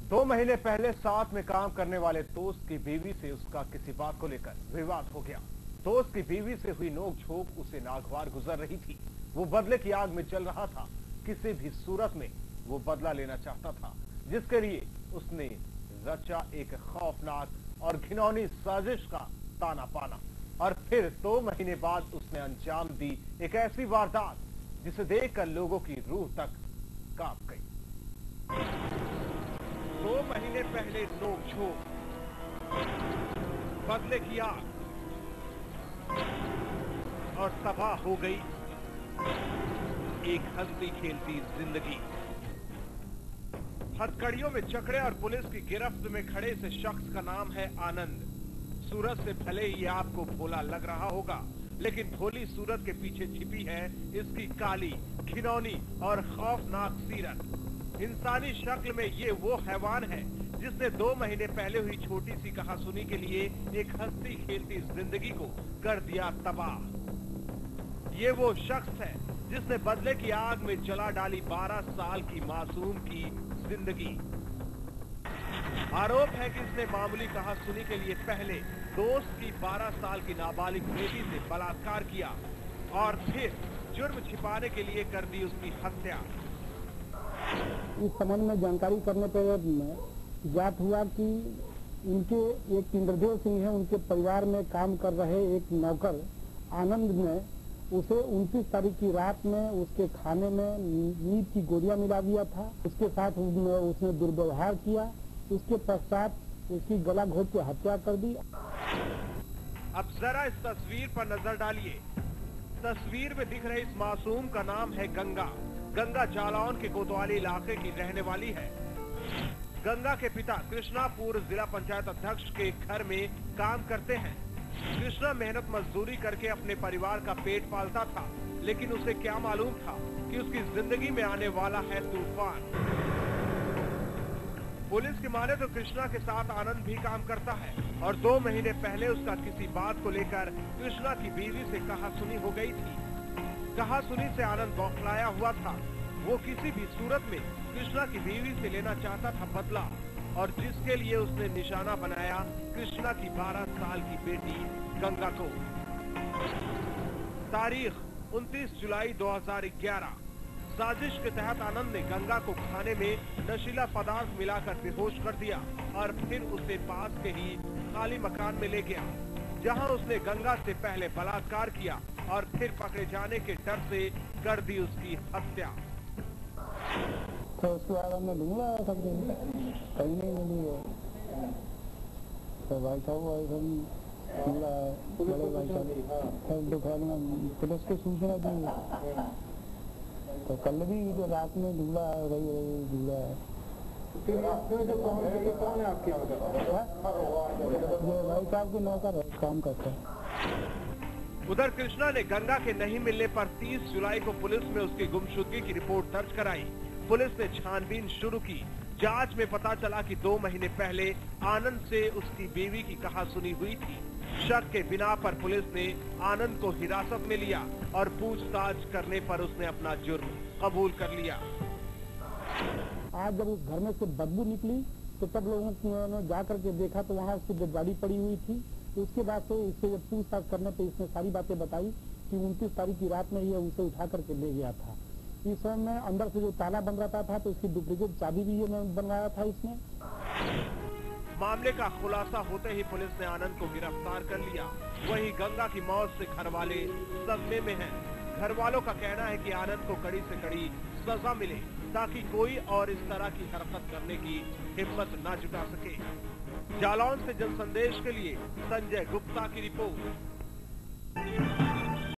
2 महीने पहले साथ में काम करने वाले दोस्त की बीवी से उसका किसी बात को लेकर विवाद हो गया। दोस्त की बीवी से हुई नोक-झोंक उसे नागवार गुजर रही थी। वो बदले की आग में जल रहा था। किसी भी सूरत में वो बदला लेना चाहता था, जिसके लिए उसने रचा एक खौफनाक और घिनौनी साजिश का ताना पाना। और फिर 2 महीने बाद उसने अंजाम दी एक ऐसी वारदात जिसे देखकर लोगों की रूह तक कांप गई। 2 महीने पहले नोक-झोंक, बदले की आग और तबाह हो गई एक हंसती खेलती जिंदगी। हथकड़ियों में जकड़े और पुलिस की गिरफ्त में खड़े इस शख्स का नाम है आनंद। सूरत से भले ही आपको भोला लग रहा होगा, लेकिन भोली सूरत के पीछे छिपी है इसकी काली, घिनौनी और खौफनाक सीरत। इंसानी शक्ल में ये वो हैवान है जिसने 2 महीने पहले हुई छोटी सी कहासुनी के लिए एक हंसती खेलती जिंदगी को कर दिया तबाह। ये वो शख्स है जिसने बदले की आग में जला डाली 12 साल की मासूम की जिंदगी। आरोप है कि इसने मामूली कहासुनी के लिए पहले दोस्त की 12 साल की नाबालिग बेटी से बलात्कार किया और फिर जुर्म छिपाने के लिए कर दी उसकी हत्या। इस संबंध में जानकारी करने पर ज्ञात हुआ कि उनके एक इंद्रदेव सिंह है, उनके परिवार में काम कर रहे एक नौकर आनंद ने उसे 29 तारीख की रात में उसके खाने में नींद की गोलियां मिला दिया था। उसके साथ उसने दुर्व्यवहार किया। उसके पश्चात उसकी गला घोट के हत्या कर दी। अब जरा इस तस्वीर पर नजर डालिए। तस्वीर में दिख रहे इस मासूम का नाम है गंगा। गंगा जालौन के कोतवाली इलाके की रहने वाली है। गंगा के पिता कृष्णा पूर्व जिला पंचायत अध्यक्ष के घर में काम करते हैं। कृष्णा मेहनत मजदूरी करके अपने परिवार का पेट पालता था, लेकिन उसे क्या मालूम था कि उसकी जिंदगी में आने वाला है तूफान। पुलिस की माने तो कृष्णा के साथ आनंद भी काम करता है और 2 महीने पहले उसका किसी बात को लेकर कृष्णा की बीवी से कहासुनी हो गई थी। कहासुनी से आनंद बौखलाया हुआ था। वो किसी भी सूरत में कृष्णा की बीवी से लेना चाहता था बदला, और जिसके लिए उसने निशाना बनाया कृष्णा की 12 साल की बेटी गंगा को। तारीख 29 जुलाई 2011। साजिश के तहत आनंद ने गंगा को खाने में नशीला पदार्थ मिलाकर बेहोश कर दिया और फिर उसे पास के ही खाली मकान में ले गया, जहां उसने गंगा से पहले बलात्कार किया और फिर पकड़े जाने के डर से कर दी उसकी हत्या। तो उसके बाद हमने ढूंढा सब कहीं नहीं मिली है। तो भाई साहब बड़े भाई साहब दोपहर में पुलिस को सूचना दी, तो कल भी जो रात में ढूंढा ढूंढा है। कौन है आपके भाई साहब के नौकर काम करता है। उधर कृष्णा ने गंगा के नहीं मिलने पर 30 जुलाई को पुलिस में उसकी गुमशुदगी की रिपोर्ट दर्ज कराई। पुलिस ने छानबीन शुरू की। जांच में पता चला कि 2 महीने पहले आनंद से उसकी बीवी की कहासुनी हुई थी। शक के बिना पर पुलिस ने आनंद को हिरासत में लिया और पूछताछ करने पर उसने अपना जुर्म कबूल कर लिया। आज जब उस घर में से बदबू निकली तो तब लोगों ने जाकर के देखा तो वहाँ उसकी डेड बॉडी पड़ी हुई थी। तो उसके बाद से इससे जब पूछताछ करने पे इसने सारी बातें बताई कि 29 तारीख की रात में ही उसे उठा करके ले गया था। इस समय में अंदर से जो ताला बन रहा था तो उसकी डुप्लीकेट चाबी भी ये बनवाया था इसने। मामले का खुलासा होते ही पुलिस ने आनंद को गिरफ्तार कर लिया। वहीं गंगा की मौत से घर वाले सदमे में हैं। घर वालों का कहना है कि आनंद को कड़ी से कड़ी सजा मिले ताकि कोई और इस तरह की हरकत करने की हिम्मत न जुटा सके। जालौन से जनसंदेश के लिए संजय गुप्ता की रिपोर्ट।